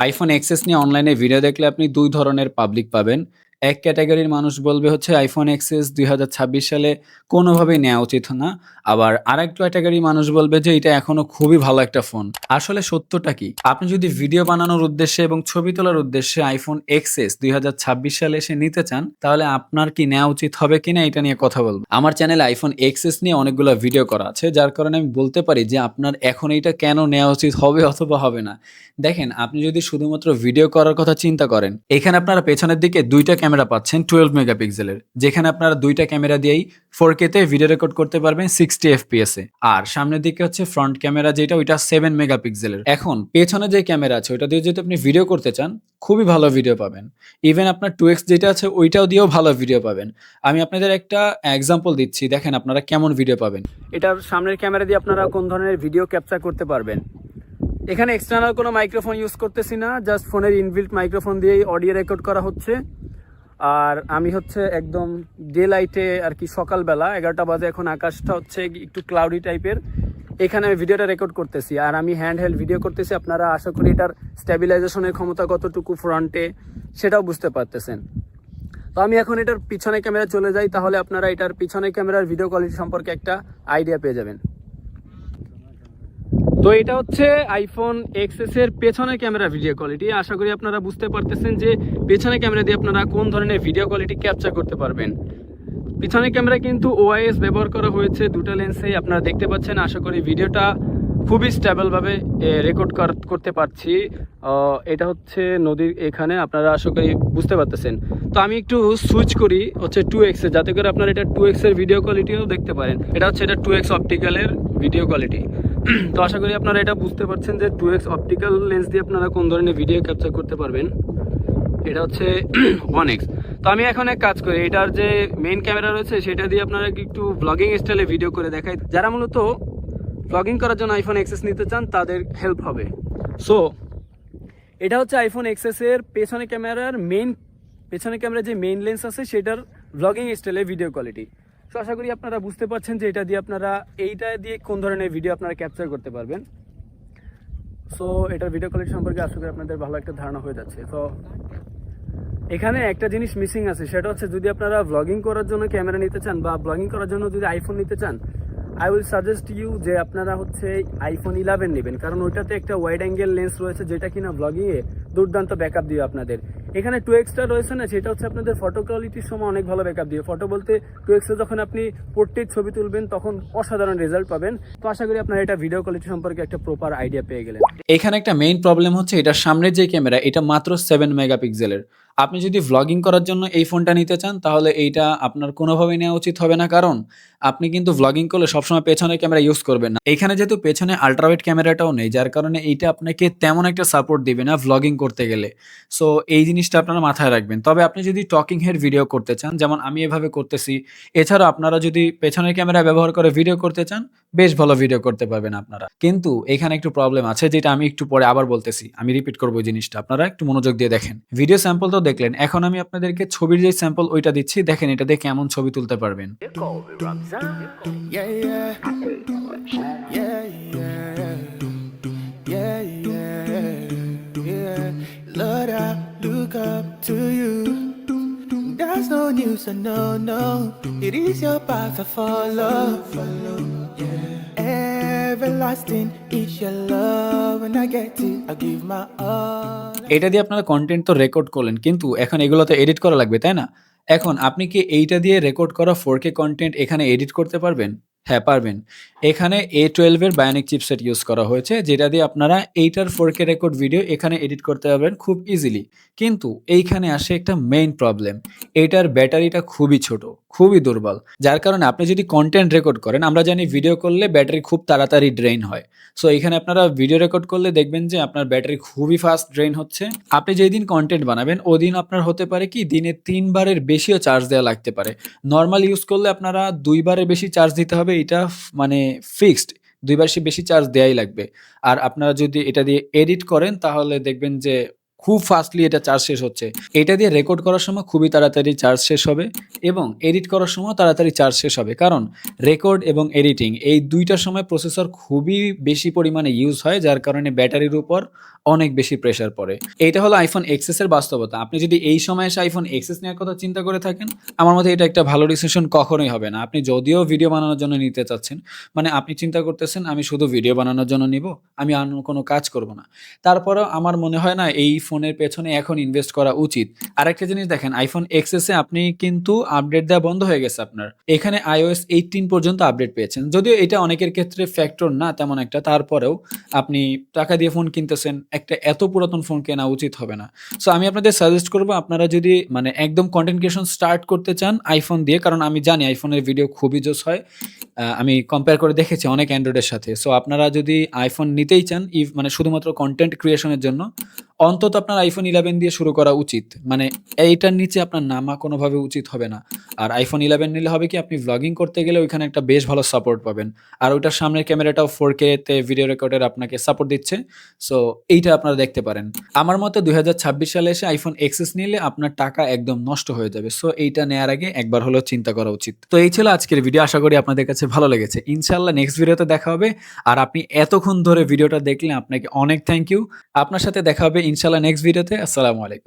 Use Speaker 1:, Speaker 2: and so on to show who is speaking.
Speaker 1: iPhone XS নিয়ে অনলাইনে video দেখলে আপনি ২ ধরনের পাবলিক পাবেন। এক ক্যাটেগরির মানুষ বলবে হচ্ছে iPhone XS ২০২৬ সালে কোনোভাবেই নেওয়া উচিত না। আবার আরেক ক্যাটেগরির মানুষ বলবে যে এটা এখনো খুবই ভালো একটা ফোন। আসলে সত্যটা কি? আপনি যদি ভিডিও বানানোর উদ্দেশ্যে এবং ছবি তোলার উদ্দেশ্যে iPhone XS ২০২৬ সালে এসে নিতে চান, তাহলে আপনার কি নেওয়া উচিত হবে কিনা এটা নিয়ে কথা বলব। আমার চ্যানেলে iPhone XS নিয়ে অনেকগুলা ভিডিও করা আছে, যার কারণে আমি বলতে পারি যে আপনার এখন এইটা কেন নেওয়া উচিত হবে অথবা হবে না। দেখেন, আপনি যদি শুধুমাত্র ভিডিও করার কথা চিন্তা করেন, এখানে আপনারা পেছনের দিকে ২ টা ক্যামেরা পাচ্ছেন 12 মেগাপিক্সেলের। যেখানে আপনারা ২ টা ক্যামেরা দিয়েই 4K তে ভিডিও রেকর্ড করতে পারবেন 60 FPS এ। আর সামনের দিকে হচ্ছে ফ্রন্ট ক্যামেরা যেটা ওইটা 7 মেগাপিক্সেলের। এখন পেছনে যে ক্যামেরা আছে ওইটা দিয়ে যদি আপনি ভিডিও করতে চান, খুবই ভালো ভিডিও পাবেন। ইভেন আপনার 2x যেটা আছে ওইটাও দিয়েও ভালো ভিডিও পাবেন। আমি আপনাদের একটা এক্সাম্পল দিচ্ছি, দেখেন আপনারা কেমন ভিডিও পাবেন। এটার সামনের ক্যামেরা দিয়ে আপনারা কোন ধরনের ভিডিও ক্যাপচার করতে পারবেন। এখানে এক্সটার্নাল কোনো মাইক্রোফোন ইউজ করতেছি না, জাস্ট ফোনের ইনবিল্ট মাইক্রোফোন দিয়েই অডিও রেকর্ড করা হচ্ছে। আর আমি হচ্ছে একদম ডে লাইটে আর কি, সকালবেলা 11টা বাজে, এখন আকাশটা হচ্ছে একটু ক্লাউডি টাইপের, এখানে আমি ভিডিওটা রেকর্ড করতেছি। আর আমি হ্যান্ড হেল্ড ভিডিও করতেছি, আপনারা আশা করি এটার স্ট্যাবিলাইজেশনের ক্ষমতা কতটুকু ফ্রন্টে সেটাও বুঝতে পারতেছেন। তো আমি এখন এটার পিছনে ক্যামেরা চলে যাই, তাহলে আপনারা এটার পিছনে ক্যামেরার ভিডিও কোয়ালিটি সম্পর্কে একটা আইডিয়া পেয়ে যাবেন। তো এটা হচ্ছে iPhone XS এর পেছনের ক্যামেরা ভিডিও কোয়ালিটি। আশা করি আপনারা বুঝতে পারতেছেন যে পেছনের ক্যামেরা দিয়ে আপনারা কোন ধরনের ভিডিও কোয়ালিটি ক্যাপচার করতে পারবেন। পিছনের ক্যামেরা কিন্তু OIS ব্যবহার করা হয়েছে দুটো লেন্সেই, আপনারা দেখতে পাচ্ছেন। আশা করি ভিডিওটা খুবই স্টেবলভাবে রেকর্ড করতে পারছি। এটা হচ্ছে নদীর এখানে, আপনারা আশা করি বুঝতে পারতেছেন। তো আমি একটু সুইচ করি হচ্ছে 2x এ, যাতে করে আপনারা এটা 2x এর ভিডিও কোয়ালিটিও দেখতে পারেন। এটা হচ্ছে এটা 2x অপটিক্যালের ভিডিও কোয়ালিটি। তো আশা করি আপনারা এটা বুঝতে পারছেন যে 2x অপটিক্যাল লেন্স দিয়ে আপনারা কোন ধরনের ভিডিও ক্যাপচার করতে পারবেন। এটা হচ্ছে 1x। তো আমি এখন এক কাজ করি, এটার যে মেইন ক্যামেরা রয়েছে সেটা দিয়ে আপনারা একটু ব্লগিং স্টাইলে ভিডিও করে দেখাই। যারা মূলত ব্লগিং করার জন্য iPhone XS নিতে চান তাদের হেল্প হবে। সো এটা হচ্ছে iPhone XS এর পেছনে ক্যামেরার যে মেইন লেন্স আছে সেটার ব্লগিং স্টাইলে ভিডিও কোয়ালিটি। সো আশা করি আপনারা বুঝতে পারছেন যে এটা দিয়ে আপনারা কোন ধরনের ভিডিও আপনারা ক্যাপচার করতে পারবেন। সো এটার ভিডিও কোয়ালিটি সম্পর্কে আশা করি আপনাদের ভালো একটা ধারণা হয়ে যাচ্ছে। তো এখানে একটা জিনিস মিসিং আছে, সেটা হচ্ছে যদি আপনারা ব্লগিং করার জন্য ক্যামেরা নিতে চান বা ব্লগিং করার জন্য যদি আইফোন নিতে চান, আই উইল সাজেস্ট ইউ যে আপনারা হচ্ছে iPhone 11 নেবেন, কারণ ওইটাতে একটা ওয়াইড অ্যাঙ্গেল লেন্স রয়েছে যেটা কিনা ব্লগিংয়ে দুর্দান্ত ব্যাকআপ দিবে আপনাদের। এখানে 2xটা রয়েছে না, সেটা হচ্ছে আপনাদের ফটো কোয়ালিটির সময় অনেক ভালো ব্যাকআপ দিবে। ফটো বলতে 2x যখন আপনি পোর্ট্রেট ছবি তুলবেন তখন অসাধারণ রেজাল্ট পাবেন। তো আশা করি আপনারা এটা ভিডিও কোয়ালিটি সম্পর্কে একটা প্রপার আইডিয়া পেয়ে গেলেন। এখানে একটা মেইন প্রবলেম হচ্ছে এটার সামনের যে ক্যামেরা এটা মাত্র 7 মেগাপিক্সেলের। আপনি যদি ভ্লগিং করার জন্য এই ফোনটা নিতে চান তাহলে এইটা আপনার কোনোভাবেই নেওয়া উচিত হবে না, কারণ আপনি কিন্তু ভ্লগিং করলে সবসময় পেছনের ক্যামেরা ইউজ করবেন না। এখানে যেহেতু পেছনে আল্ট্রাওয়াইড ক্যামেরাটাও নেই, যার কারণে এইটা আপনাকে তেমন একটা সাপোর্ট দিবে না ভ্লগিং করতে গেলে। সো এই জিনিসটা আপনারা মাথায় রাখবেন। তবে আপনি যদি টকিং হেড ভিডিও করতে চান, যেমন আমি এভাবে করতেছি, এছাড়া আপনারা যদি পেছনের ক্যামেরা ব্যবহার করে ভিডিও করতে চান, বেশ ভালো ভিডিও করতে পারবেন আপনারা। কিন্তু এখানে একটু প্রবলেম আছে, যেটা আমি একটু পরে আবার বলতেছি। আমি রিপিট করব জিনিসটা, আপনারা একটু মনোযোগ দিয়ে দেখেন। ভিডিও স্যাম্পল তো দেখলেন, এখন আমি আপনাদেরকে ছবির যে স্যাম্পল ওইটা দিচ্ছি, দেখেন এটা দিয়ে কেমন ছবি তুলতে পারবেন।
Speaker 2: Yeah, yeah, yeah, yeah, yeah, yeah. Lord, I look up to you. There's no news, so no, no. It is your path I follow. Yeah. Everlasting is your love. When I get it, I give my all.
Speaker 1: এটা দিয়ে আপনারা content তো record করলেন, কিন্তু এখন এগুলো তো edit করা লাগবে, তাই না? এখন আপনি কি এইটা দিয়ে রেকর্ড করা 4K কন্টেন্ট এখানে এডিট করতে পারবেন? হ্যাঁ, পারবেন। এখানে A12 এর বায়োনিক চিপসেট ইউজ করা হয়েছে, যেটা দিয়ে আপনারা এইটার 4K রেকর্ড ভিডিও এখানে এডিট করতে পারবেন খুব ইজিলি। কিন্তু এইখানে আসে একটা মেইন প্রবলেম। এইটার ব্যাটারিটা খুবই ছোট, খুবই দুর্বল। যার কারণে আপনি যদি কন্টেন্ট রেকর্ড করেন, আমরা জানি ভিডিও করলে ব্যাটারি খুব তাড়াতাড়ি ড্রেইন হয়। সো এখানে আপনারা ভিডিও রেকর্ড করলে দেখবেন যে আপনার ব্যাটারি খুবই ফাস্ট ড্রেইন হচ্ছে। আপনি যেদিন কন্টেন্ট বানাবেন ওদিন আপনার হতে পারে কি দিনে 3 বারের বেশিও চার্জ দেওয়া লাগতে পারে। নরমাল ইউজ করলে আপনারা 2 বারের বেশি চার্জ দিতে হবে, এটা মানে ফিক্সড। 2 বার বেশি চার্জ দেয়াই লাগবে। আর আপনারা যদি এটা দিয়ে এডিট করেন তাহলে দেখবেন যে
Speaker 3: খুব ফাস্টলি এটা চার্জ শেষ হচ্ছে। এটা দিয়ে রেকর্ড করার সময় খুবই তাড়াতাড়ি চার্জ শেষ হবে এবং এডিট করার সময় তাড়াতাড়ি চার্জ শেষ হবে, কারণ রেকর্ড এবং এডিটিং এই দুইটার সময় প্রসেসর খুবই বেশি পরিমাণে ইউজ হয়, যার কারণে ব্যাটারির উপর অনেক বেশি প্রেশার পড়ে। এইটা হলো আইফোন এক্সএস এর বাস্তবতা। আপনি যদি এই সময় এসে আইফোন এক্সএস নেওয়ার কথা চিন্তা করে থাকেন, আমার মতে এটা একটা ভালো ডিসিশন কখনোই হবে না। আপনি যদিও ভিডিও বানানোর জন্য নিতে চাচ্ছেন, মানে আপনি চিন্তা করতেছেন আমি শুধু ভিডিও বানানোর জন্য নিব, আমি অন্য কোনো কাজ করব না, তারপরেও আমার মনে হয় না এই ফোনের পেছনে এখন ইনভেস্ট করা উচিত। আরেকটা জিনিস দেখেন, আইফোন এক্সএস এ আপনি কিন্তু আপডেট দেওয়া বন্ধ হয়ে গেছে আপনার। এখানে iOS 18 পর্যন্ত আপডেট পেয়েছেন। যদিও এটা অনেকের ক্ষেত্রে ফ্যাক্টর না তেমন একটা, তারপরেও আপনি টাকা দিয়ে ফোন কিনতেছেন, একটা এত পুরাতন ফোন কেনা উচিত হবে না। সো আমি আপনাদের সাজেস্ট করব, আপনারা যদি মানে একদম কনটেন্ট ক্রিয়েশন স্টার্ট করতে চান আইফোন দিয়ে, কারণ আমি জানি আইফোনের ভিডিও খুবই জোস হয়। আমি কম্পেয়ার করে দেখেছি অনেক অ্যান্ড্রয়েডের সাথে। সো আপনারা যদি আইফোন নিতেই চান মানে শুধুমাত্র কনটেন্ট ক্রিয়েশনের জন্য, অন্তত আপনার আইফোন 11 দিয়ে শুরু করা উচিত। মানে এইটার নিচে আপনার নামা কোনোভাবে উচিত হবে না। আর আইফোন 11 নিলে হবে কি, আপনি ভ্লগিং করতে গেলে ওইখানে একটা বেশ ভালো সাপোর্ট পাবেন। আর ওইটার সামনের ক্যামেরাটাও 4K তে ভিডিও রেকর্ডের আপনাকে সাপোর্ট দিচ্ছে। সো এইটা আপনারা দেখতে পারেন। আমার মতে 2026 সালে এসে আইফোন এক্সএস নিলে আপনার টাকা একদম নষ্ট হয়ে যাবে। সো এইটা নেওয়ার আগে একবার হলেও চিন্তা করা উচিত। তো এই ছিল আজকের ভিডিও, আশা করি আপনাদের কাছে ভালো লেগেছে। ইনশাআল্লাহ নেক্সট ভিডিওতে দেখা হবে। আর আপনি এতক্ষণ ধরে ভিডিওটা দেখলেন, আপনাকে অনেক থ্যাংক ইউ। আপনার সাথে দেখা হবে ইনশাআল্লাহ নেক্সট ভিডিওতে। আসসালামু আলাইকুম।